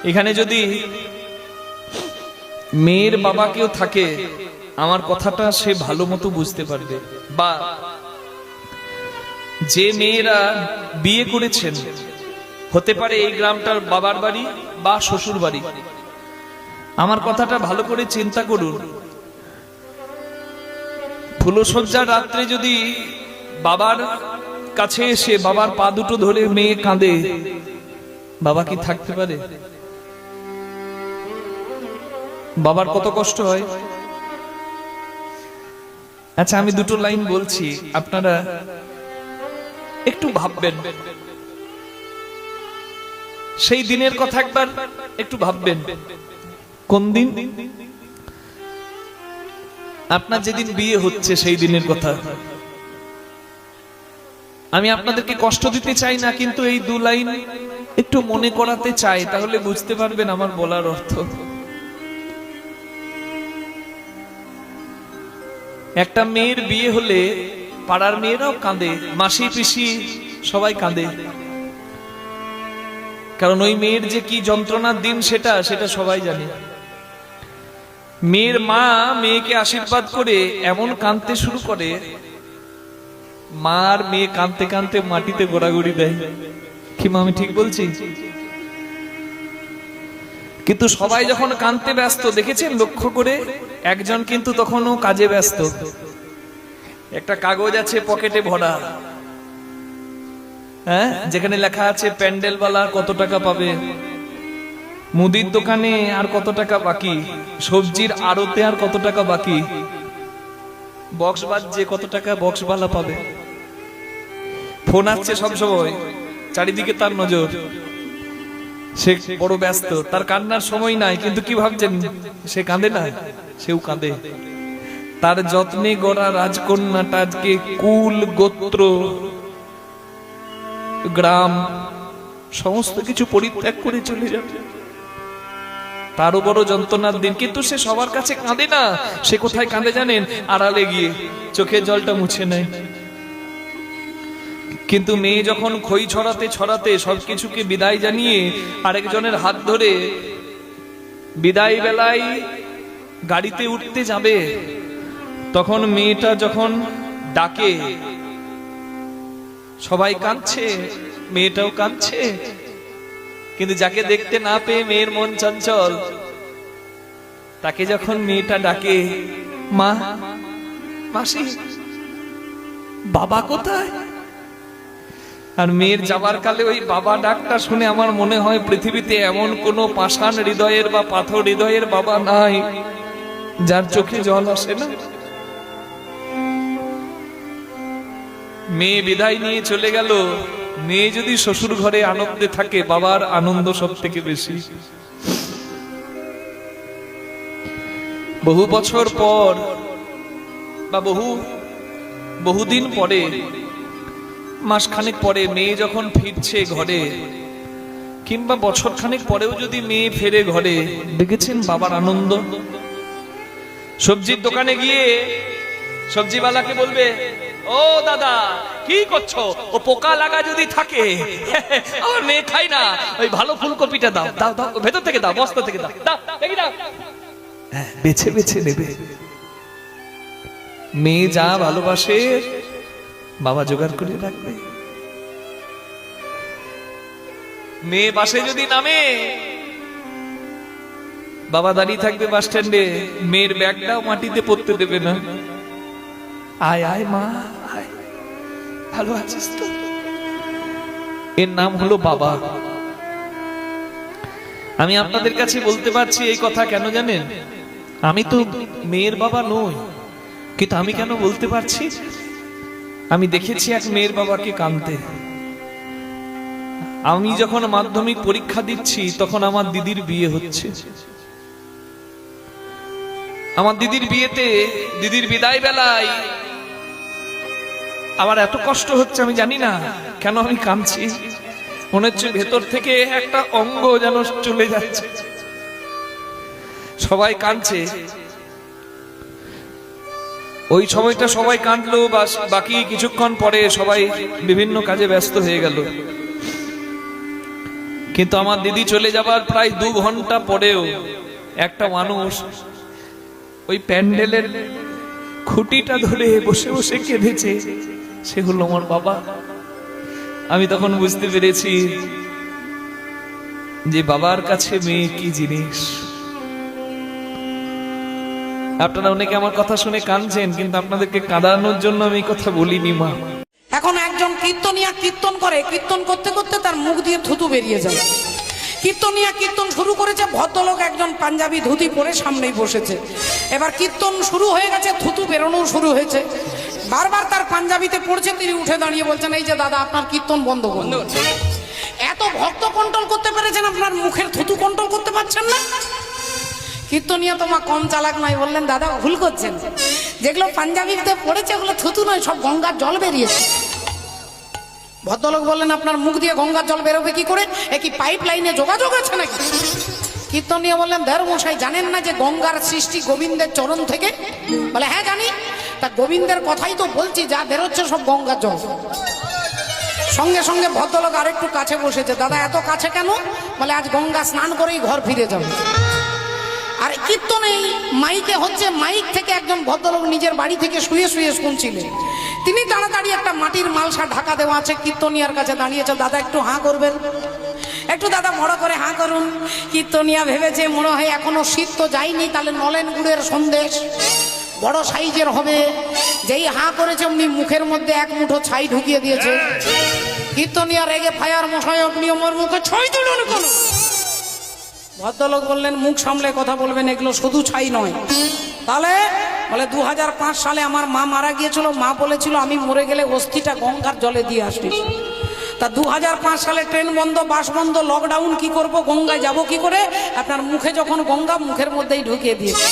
এখানে যদি মেয়ের বাবা কেউ থাকে, আমার কথাটা সে ভালো মতো বুঝতে পারবে। বা যে মেয়েরা বিয়ে করেছেন, হতে পারে এই গ্রামটার বাবার বাড়ি বা শ্বশুর বাড়ি, আমার কথাটা ভালো করে চিন্তা করুন। ফুলসজ্জার রাত্রে যদি বাবার কাছে এসে বাবার পা দুটো ধরে মেয়ে কাঁদে, বাবা কি থাকতে পারে? বাবার কত কষ্ট হয়। আচ্ছা, আমি দুটো লাইন বলছি, আপনারা একটু ভাববেন। সেই দিনের কথা একবার একটু ভাববেন। কোন দিন? আপনার যেদিন বিয়ে হচ্ছে সেই দিনের কথা। আমি আপনাদেরকে কষ্ট দিতে চাই না, কিন্তু এই দু লাইন একটু মনে করাতে চাই, তাহলে বুঝতে পারবেন আমার বলার অর্থ। একটা মেয়ের বিয়ে হলে পাড়ার মেয়েরাও কাঁদে, মাসি পিসি সবাই কাঁদে, কারণ ওই মেয়ের যে কি যন্ত্রণার দিন সেটা সবাই জানে। মেয়ের মা মেয়েকে আশীর্বাদ করে এমন কাঁদতে শুরু করে, মার মেয়ে কাঁদতে কাঁদতে মাটিতে গোড়াগড়ি দেয়। কি মা, আমি ঠিক বলছি? কিন্তু সবাই যখন কাঁদতে ব্যস্ত, দেখেছেন লক্ষ্য করে, একজন কিন্তু তখনও কাজে ব্যস্ত। একটা কাগজ আছে পকেটে ভরা, হ্যাঁ, যেখানে লেখা আছে প্যান্ডেলওয়ালা কত টাকা পাবে, মুদির দোকানে আর কত টাকা বাকি, সবজির আড়তে আর কত টাকা বাকি, বক্স বাজছে কত টাকা বক্সওয়ালা পাবে। ফোন আসছে সব সময়, চারিদিকে তার নজর, সে বড় ব্যস্ত, তার কান্নার সময় নাই। কিন্তু কি ভাবছেন, সে কাঁদে না? সেও কাঁদে। তার যত্নে গড়া রাজকন্যাটা আজকে কুল গোত্র গ্রাম সমস্ত কিছু পরিত্যাগ করে চলে যাবে, তারও বড় যন্ত্রণার দিন। কিন্তু সে সবার কাছে কাঁদে না, সে কোথায় কাঁদে জানেন? আড়ালে গিয়ে চোখের জলটা মুছে নেয়। কিন্তু মেয়ে যখন খই ছড়াতে ছড়াতে সবকিছুকে বিদায় জানিয়ে আরেকজনের হাত ধরে বিদায় বেলায় গাড়িতে উঠতে যাবে, তখন মেয়েটা যখন ডাকে, সবাই কাঁদছে, মেয়েটাও কাঁদছে। কিন্তু যাকে দেখতে না পেয়ে মেয়ের মন চঞ্চল, তাকে যখন মেয়েটা ডাকে, মা, মাসি, বাবা কোথায়? আর মেয়ের যাবার কালে ওই বাবা ডাকটা শুনে আমার মনে হয় পৃথিবীতে এমন কোন পাষাণ হৃদয়ের বা পাথর হৃদয়ের বাবা নাই যার চোখে জল আসে না। মেয়ে বিদায় নিয়ে চলে গেল। মেয়ে যদি শ্বশুর ঘরে আনন্দে থাকে, বাবার আনন্দ সব থেকে বেশি। বহু বছর পর বা বহুদিন পরে, মাসখানেক পরে মেয়ে যখন ফিরছে ঘরে, কিংবা বছর খানেক পরেও যদি মেয়ে ফেরে ঘরে, দেখেছেন বাবার আনন্দ। সবজির দোকানে গিয়ে সবজিওয়ালাকে বলবে, ও দাদা কি করছো, ও পোকা লাগা যদি থাকে আমার মেয়ে খাই না, ওই ভালো ফুলকপিটা দাও, দাও দাও, ভেতর থেকে দাও, বস্তা থেকে দাও, দাও দেখি দাও। বেছে বেছে নেবে। মেয়ে যা ভালোবাসে বাবা জোগাড় করে রাখবে। মেয়ে বাসে যদি নামে, বাবা দাঁড়িয়ে থাকবে বাস স্ট্যান্ডে, মেয়ের ব্যাগটাও মাটিতে পড়তে দেবে না। আয় আয় মা, আয়, ভালো আছিস তো? এর নাম হলো বাবা। আমি আপনাদের কাছে বলতে পারছি এই কথা কেন জানেন? আমি তো মেয়ের বাবা নই, কিন্তু আমি কেন বলতে পারছি? আমি দেখেছি এক মেয়ের বাবাকে কাঁদতে। আমি যখন মাধ্যমিক পরীক্ষা দিচ্ছি, তখন আমার দিদির বিয়ে হচ্ছে। আমার দিদির বিয়েতে, দিদির বিদায় বেলায় আমার এত কষ্ট হচ্ছে, আমি জানি না কেন আমি কাঁদছি। মনে হচ্ছে ভেতর থেকে একটা অঙ্গ যেন চলে যাচ্ছে। সবাই কাঁদছে, ওই সময়টা সবাই কাঁদলো, বাকি কিছুক্ষণ পরে সবাই বিভিন্ন কাজে ব্যস্ত হয়ে গেল। কিন্তু আমার দিদি চলে যাবার প্রায় 2 ঘন্টা পরেও একটা মানুষ ওই প্যান্ডেলের খুঁটিটা ধরে বসে বসে কেঁদেছে, সে হলো আমার বাবা। আমি তখন বুঝতে পেরেছি যে বাবার কাছে মেয়ে কি জিনিস। আপনারা অনেকে আমার কথা শুনে কাঁদছেন, কিন্তু আপনাদেরকে কাঁদানোর জন্য আমি কথা বলিনি মা। এখন একজন কীর্তনিয়া কীর্তন করে, কীর্তন করতে করতে তার মুখ দিয়ে থুতু বেরিয়ে যায়। কীর্তনিয়া কীর্তন শুরু করেছে, ভদ্রলোক একজন পাঞ্জাবি ধুতি পরে সামনেই বসেছে। এবার কীর্তন শুরু হয়ে গেছে, থুতু বেরোনো শুরু হয়েছে, বারবার তার পাঞ্জাবিতে পড়ছে। তিনি উঠে দাঁড়িয়ে বলছেন, এই যে দাদা আপনার কীর্তন বন্ধ করুন। এত ভক্ত কন্ট্রোল করতে পেরেছেন, আপনার মুখের থুতু কন্ট্রোল করতে পারছেন না। কীর্তনিয়া তোমার কম চালাক নয়, বললেন দাদা ভুল করছেন, যেগুলো পাঞ্জাবিতে পড়েছে ওগুলো থুতু নয়, সব গঙ্গার জল বেরিয়েছে। ভদ্রলোক বললেন, আপনার মুখ দিয়ে গঙ্গার জল বেরোবে কি করে? এ কি পাইপ লাইনে যোগাযোগ আছে নাকি? কীর্তনিয়া বললেন, ধর মশাই, জানেন না যে গঙ্গার সৃষ্টি গোবিন্দের চরণ থেকে? বলে হ্যাঁ জানি। তা গোবিন্দের কথাই তো বলছি, যা বেরোচ্ছে সব গঙ্গার জল। সঙ্গে সঙ্গে ভদ্রলোক আরেকটু কাছে বসেছে। দাদা এত কাছে কেন? বলে আজ গঙ্গা স্নান করেই ঘর ফিরে যাবে। আর কীর্তন এই মাইকে হচ্ছে, মাইক থেকে একজন ভদ্রলোক নিজের বাড়ি থেকে শুয়ে শুয়ে শুনছিলেন। তিনি তাড়াতাড়ি একটা মাটির মালসা ঢাকা দেওয়া আছে, কীর্তনিয়ার কাছে দাঁড়িয়েছে। দাদা একটু হাঁ করবেন, একটু দাদা বড় করে হাঁ করুন। কীর্তনিয়া ভেবেছে মনে হয় এখনো শীত তো যায়নি, তাহলে নলেন গুড়ের সন্দেশ বড় সাইজের হবে। যেই হাঁ করেছে অমনি মুখের মধ্যে এক মুঠো ছাই ঢুকিয়ে দিয়েছে। কীর্তনিয়া রেগে ফায়ার, মশাই আপনি আমার মুখে ছাই দিলেন কেন? ভদ্রলোক বললেন, মুখ সামলে কথা বলবেন, এগুলো শুধু ছাই নয়। তাহলে বলে 2005 সালে আমার মা মারা গিয়েছিল, মা বলেছিল আমি মরে গেলে অস্থিটা গঙ্গার জলে দিয়ে আসিস। তা 2005 সালে ট্রেন বন্ধ, বাস বন্ধ, লকডাউন, কি করব, গঙ্গায় যাব কি করে? আপনার মুখে যখন গঙ্গা, মুখের মধ্যেই ঢুকিয়ে দিয়েছে।